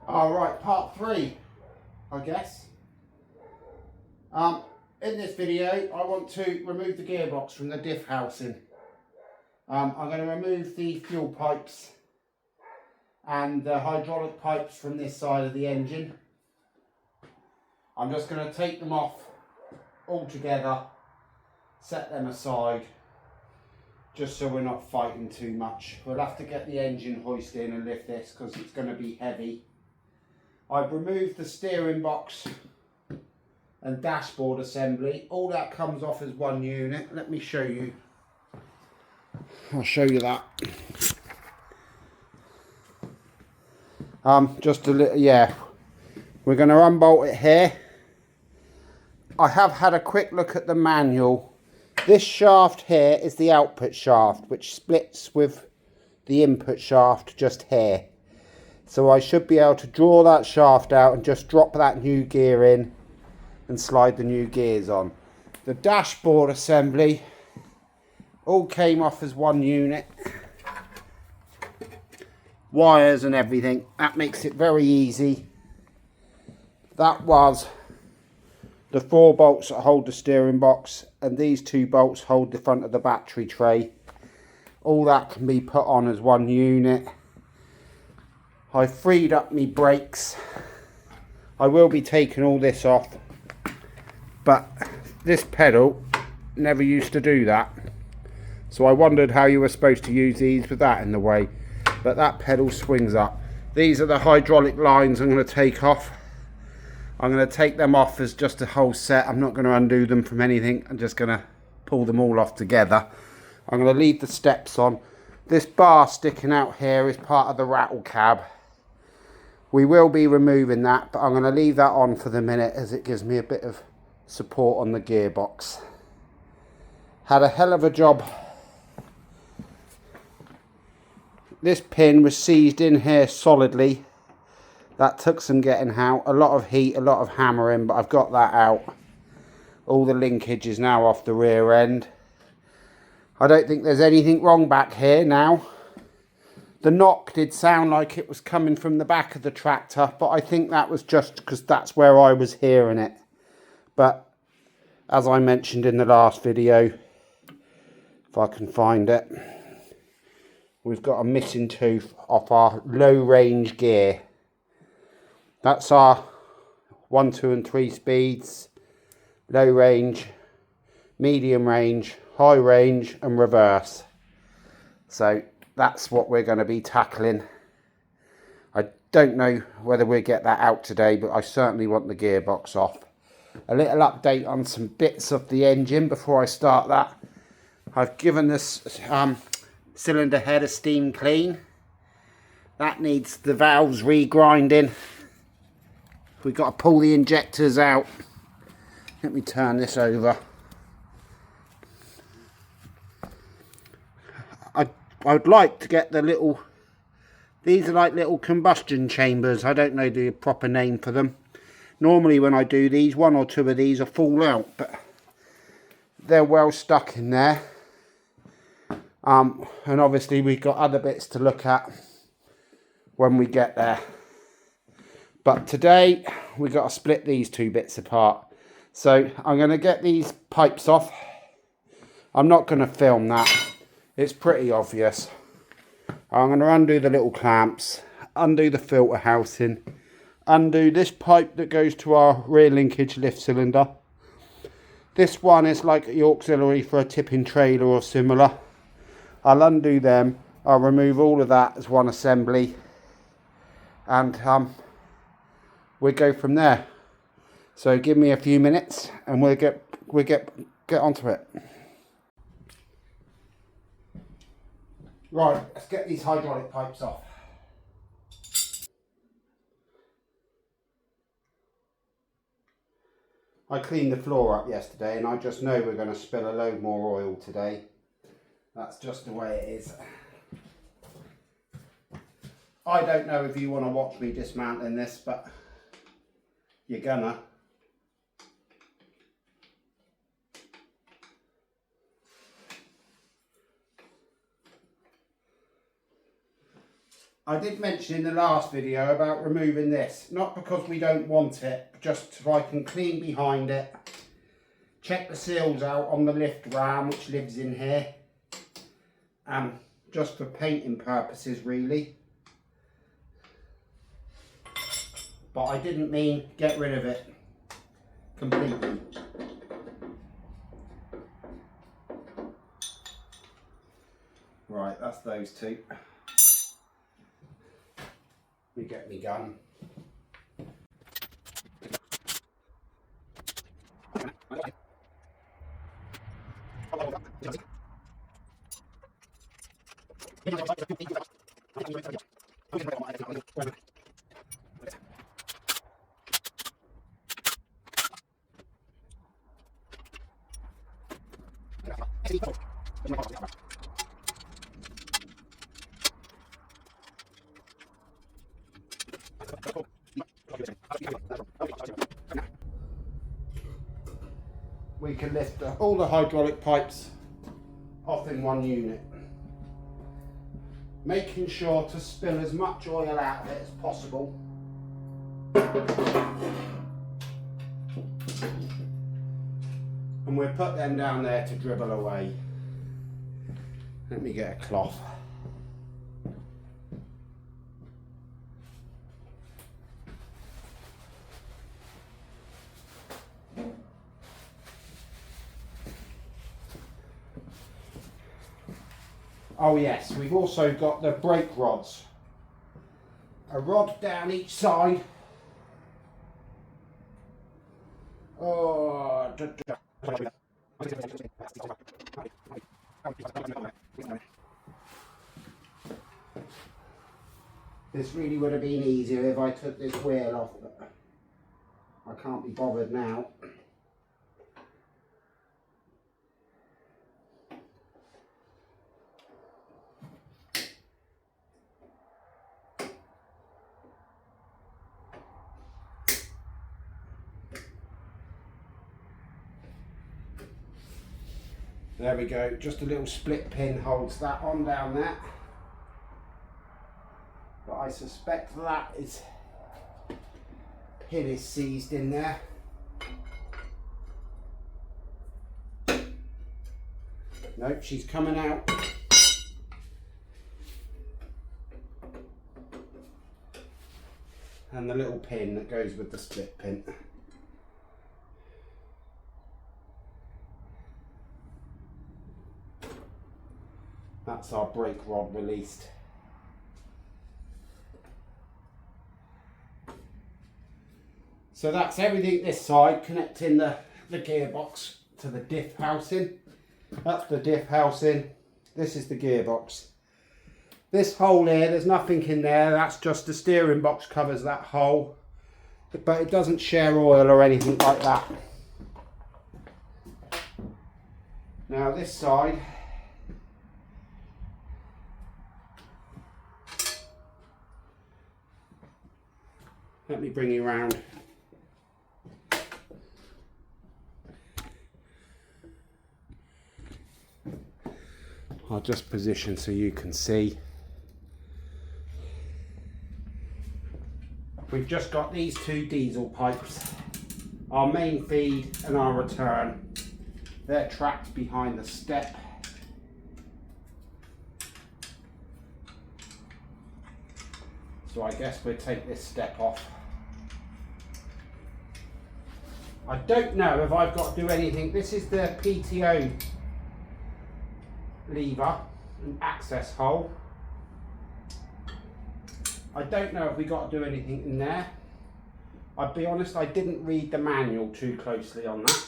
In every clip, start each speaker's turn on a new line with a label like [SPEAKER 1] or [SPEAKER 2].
[SPEAKER 1] Alright, part 3, I guess. In this video, I want to remove the gearbox from the diff housing. I'm going to remove the fuel pipes and the hydraulic pipes from this side of the engine. I'm just going to take them off all together, set them aside, just so we're not fighting too much. We'll have to get the engine hoisted in and lift this because it's going to be heavy. I've removed the steering box and dashboard assembly. All that comes off as one unit. Let me show you. I'll show you that. Just a little, yeah. We're going to unbolt it here. I have had a quick look at the manual. This shaft here is the output shaft, which splits with the input shaft just here. So I should be able to draw that shaft out and just drop that new gear in and slide the new gears on. The dashboard assembly all came off as one unit. Wires and everything. That makes it very easy. That was the 4 bolts that hold the steering box, and these 2 bolts hold the front of the battery tray. All that can be put on as one unit. I freed up my brakes. I will be taking all this off, but this pedal never used to do that, so I wondered how you were supposed to use these with that in the way. But that pedal swings up. These are the hydraulic lines I'm going to take off. I'm going to take them off as just a whole set. I'm not going to undo them from anything. I'm just going to pull them all off together. I'm going to leave the steps on. This bar sticking out here is part of the rattle cab. We will be removing that, but I'm going to leave that on for the minute as it gives me a bit of support on the gearbox. Had a hell of a job. This pin was seized in here solidly. That took some getting out. A lot of heat, a lot of hammering, but I've got that out. All the linkage is now off the rear end. I don't think there's anything wrong back here now. The knock did sound like it was coming from the back of the tractor, but I think that was just because that's where I was hearing it. But as I mentioned in the last video, if I can find it, we've got a missing tooth off our low range gear. That's our 1, 2 and 3 speeds, low range, medium range, high range and reverse. So that's what we're going to be tackling. I don't know whether we'll get that out today, but I certainly want the gearbox off. A little update on some bits of the engine before I start that. I've given this cylinder head a steam clean. That needs the valves regrinding. We've got to pull the injectors out. Let me turn this over. I would like to get the little, these are like little combustion chambers. I don't know the proper name for them. Normally when I do these, 1 or 2 of these will fall out, but they're well stuck in there. And obviously we've got other bits to look at when we get there. But today we've got to split these 2 bits apart. So I'm going to get these pipes off. I'm not going to film that. It's pretty obvious. I'm going to undo the little clamps, undo the filter housing, undo this pipe that goes to our rear linkage lift cylinder. This one is like the auxiliary for a tipping trailer or similar. I'll undo them. I'll remove all of that as one assembly, and we'll go from there. So give me a few minutes and we'll get onto it. Right, let's get these hydraulic pipes off. I cleaned the floor up yesterday and I just know we're going to spill a load more oil today. That's just the way it is. I don't know if you want to watch me dismantling this, but you're gonna. I did mention in the last video about removing this, not because we don't want it, just so I can clean behind it, check the seals out on the lift ram which lives in here, just for painting purposes really. But I didn't mean get rid of it completely. Right, that's those two. Let me get me gun. We can lift all the hydraulic pipes off in one unit, making sure to spill as much oil out of it as possible. And we'll put them down there to dribble away. Let me get a cloth. Oh yes, we've also got the brake rods. A rod down each side. Oh, this really would have been easier if I took this wheel off, but I can't be bothered now. There we go, just a little split pin holds that on down there. But I suspect that pin is seized in there. Nope, she's coming out. And the little pin that goes with the split pin. That's our brake rod released. So that's everything this side, connecting the gearbox to the diff housing. That's the diff housing. This is the gearbox. This hole here, there's nothing in there. That's just the steering box covers that hole. But it doesn't share oil or anything like that. Now this side, let me bring you around. I'll just position so you can see. We've just got these two diesel pipes, our main feed and our return. They're trapped behind the step. So I guess we'll take this step off. I don't know if I've got to do anything. This is the PTO lever and access hole. I don't know if we got to do anything in there. I'll be honest, I didn't read the manual too closely on that.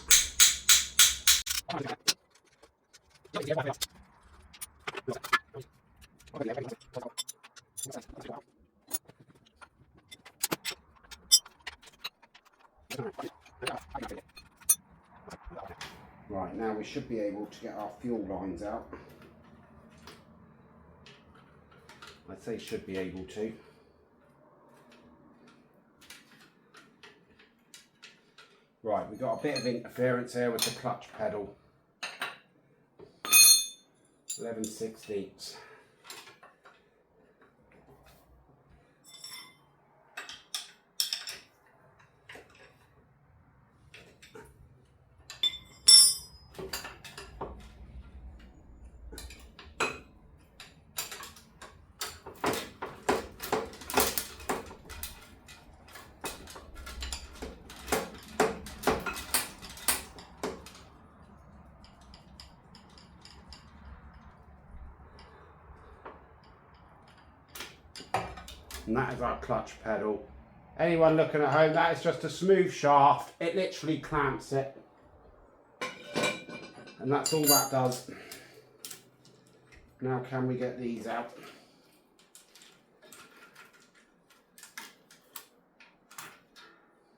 [SPEAKER 1] Right, now we should be able to get our fuel lines out. I'd say should be able to. Right, we've got a bit of interference here with the clutch pedal. 11/16. And that is our clutch pedal. Anyone looking at home, that is just a smooth shaft. It literally clamps it. And that's all that does. Now can we get these out?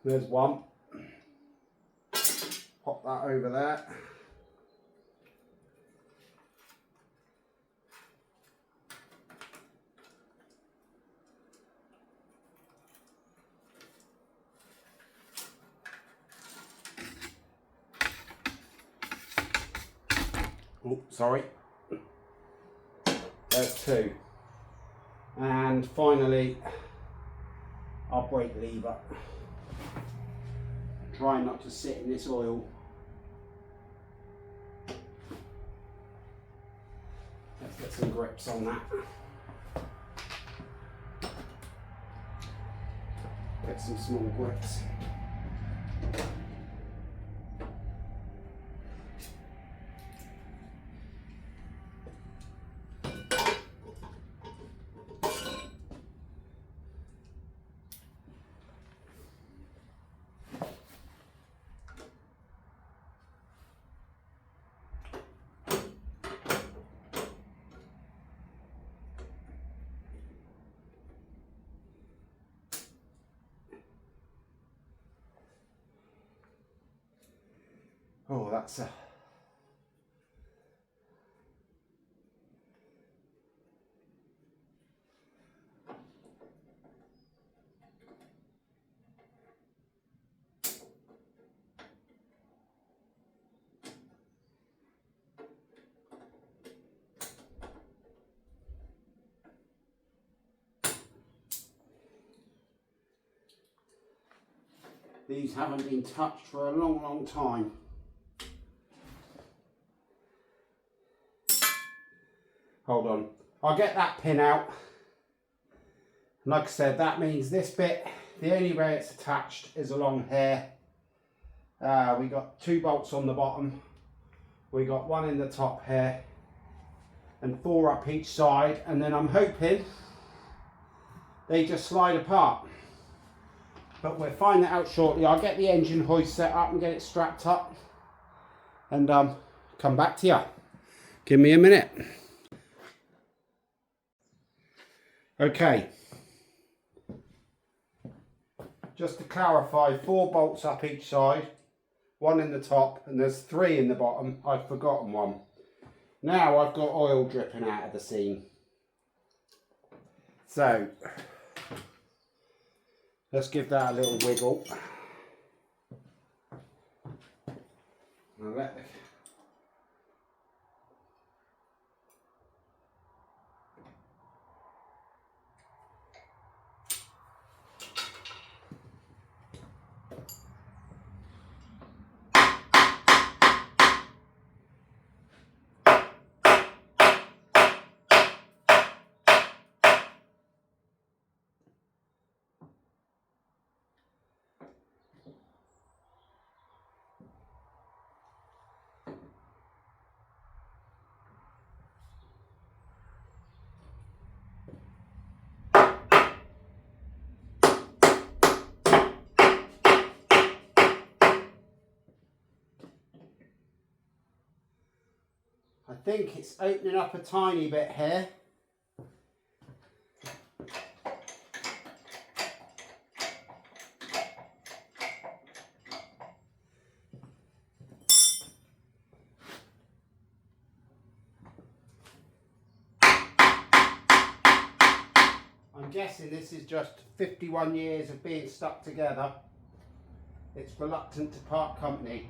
[SPEAKER 1] There's one. Pop that over there. Oh, sorry. There's two. And finally, our brake lever. Try not to sit in this oil. Let's get some grips on that. Get some small grips. Oh, that's a... These haven't been touched for a long, long time. Hold on, I'll get that pin out. Like I said, that means this bit, the only way it's attached is along here. We got 2 bolts on the bottom. We got 1 in the top here and 4 up each side, and then I'm hoping they just slide apart. But we'll find that out shortly. I'll get the engine hoist set up and get it strapped up and come back to you. Give me a minute. Okay, just to clarify, 4 bolts up each side, 1 in the top, and there's 3 in the bottom. I've forgotten one. Now I've got oil dripping out of the seam. So, let's give that a little wiggle. Now let the... I think it's opening up a tiny bit here. I'm guessing this is just 51 years of being stuck together. It's reluctant to part company.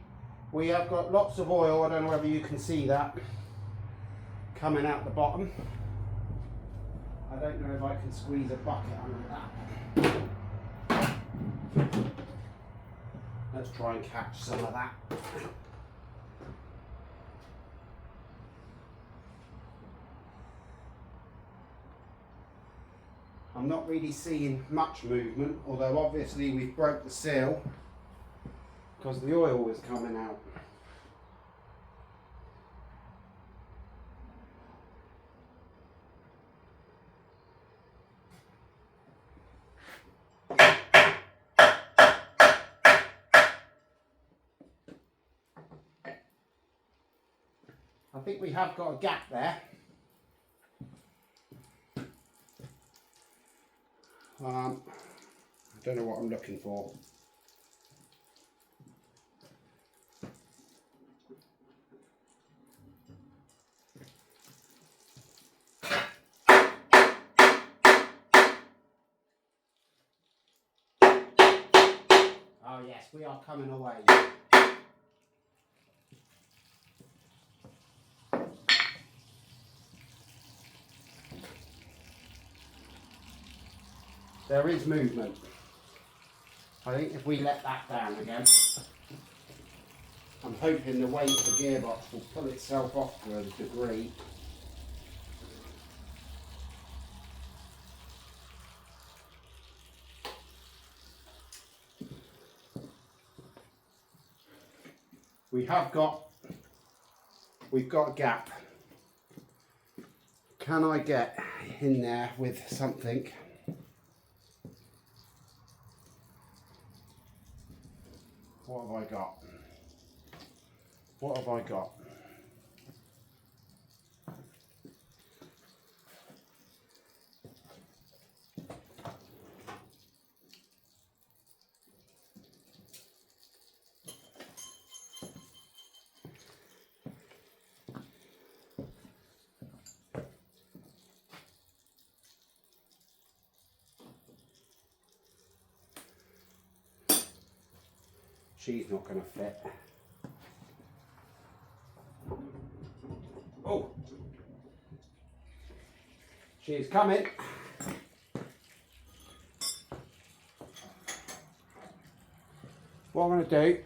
[SPEAKER 1] We have got lots of oil, I don't know whether you can see that, coming out the bottom. I don't know if I can squeeze a bucket under that. Let's try and catch some of that. I'm not really seeing much movement, although obviously we've broke the seal because the oil is coming out. I think we have got a gap there. I don't know what I'm looking for. Oh yes, we are coming away. There is movement. I think if we let that down again, I'm hoping the weight of the gearbox will pull itself off to a degree. We've got a gap. Can I get in there with something? What have I got? What have I got? She's not going to fit. Oh, she's coming. What I'm going to do,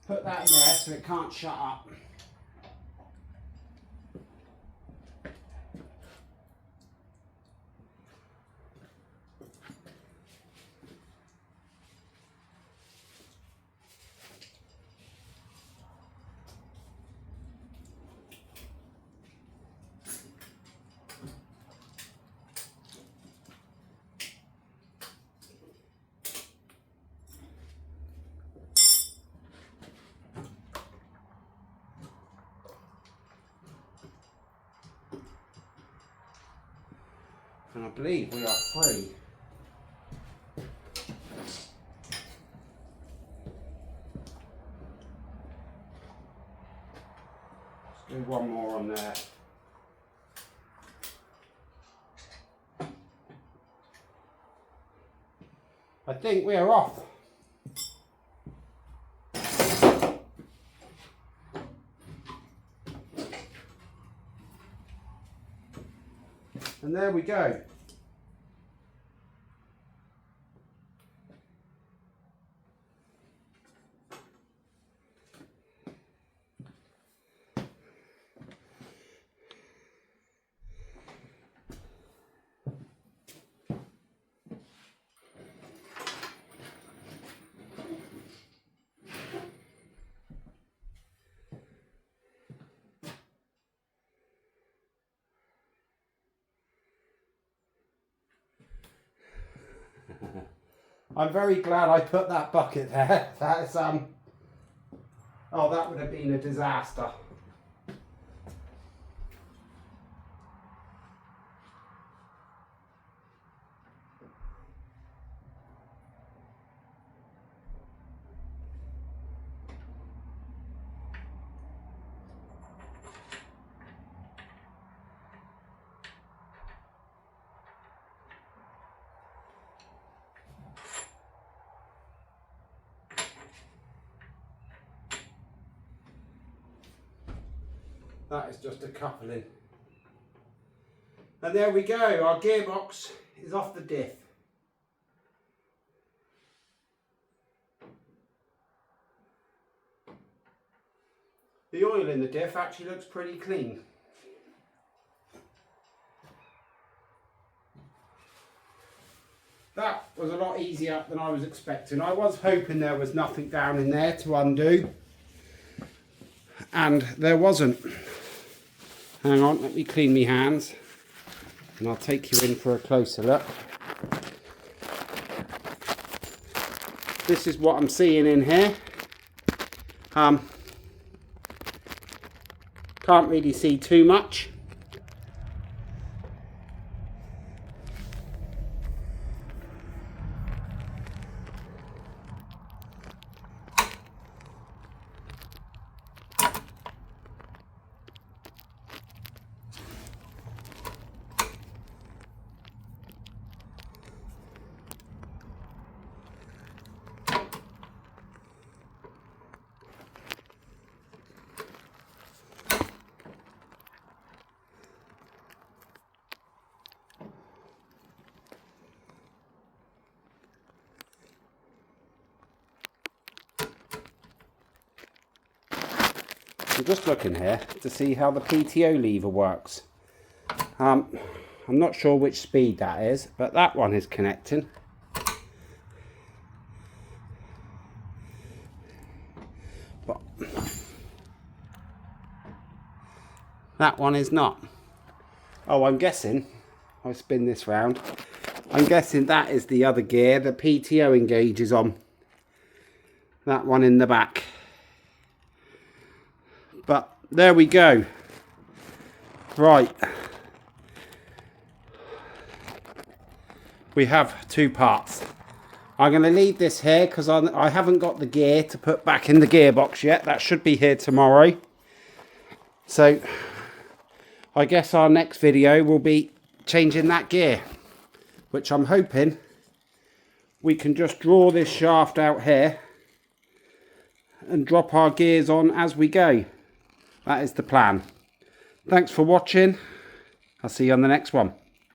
[SPEAKER 1] put that in there so it can't shut up. And I believe we are free. Let's do one more on there. I think we are off. And there we go. I'm very glad I put that bucket there. That's oh, that would have been a disaster. That is just a coupling. And there we go, our gearbox is off the diff. The oil in the diff actually looks pretty clean. That was a lot easier than I was expecting. I was hoping there was nothing down in there to undo, and there wasn't. Hang on, let me clean my hands. and I'll take you in for a closer look. This is what I'm seeing in here. Can't really see too much. I'm just looking here to see how the PTO lever works. I'm not sure which speed that is, but that one is connecting. But that one is not. Oh, I'm guessing, I'll spin this round. I'm guessing that is the other gear the PTO engages on. That one in the back. But there we go. Right. We have two parts. I'm going to leave this here because I haven't got the gear to put back in the gearbox yet. That should be here tomorrow. So I guess our next video will be changing that gear, which I'm hoping we can just draw this shaft out here and drop our gears on as we go. That is the plan. Thanks for watching. I'll see you on the next one.